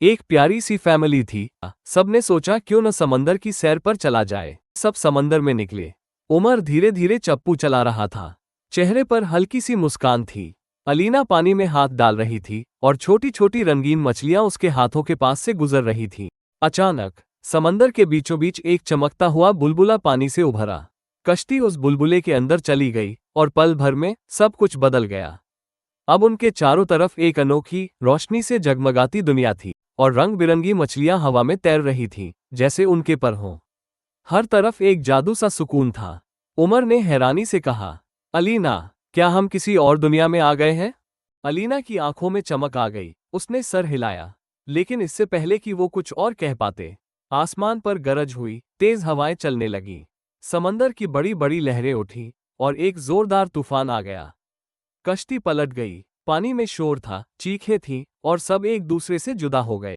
एक प्यारी सी फैमिली थी। सबने सोचा क्यों न समंदर की सैर पर चला जाए। सब समंदर में निकले। उमर धीरे धीरे चप्पू चला रहा था। चेहरे पर हल्की सी मुस्कान थी। अलीना पानी में हाथ डाल रही थी और छोटी छोटी रंगीन मछलियां उसके हाथों के पास से गुजर रही थीं। अचानक समंदर के बीचों बीच एक चमकता हुआ बुलबुला पानी से उभरा। कश्ती उस बुलबुले के अंदर चली गई और पल भर में सब कुछ बदल गया। अब उनके चारों तरफ एक अनोखी रोशनी से जगमगाती दुनिया थी और रंग बिरंगी मछलियां हवा में तैर रही थीं, जैसे उनके पर हों। हर तरफ एक जादू सा सुकून था। उमर ने हैरानी से कहा, अलीना, क्या हम किसी और दुनिया में आ गए हैं? अलीना की आंखों में चमक आ गई। उसने सर हिलाया, लेकिन इससे पहले कि वो कुछ और कह पाते, आसमान पर गरज हुई, तेज हवाएं चलने लगीं। समंदर की बड़ी बड़ी लहरें उठी और एक जोरदार तूफान आ गया। कश्ती पलट गई। पानी में शोर था, चीखें थीं और सब एक दूसरे से जुदा हो गए।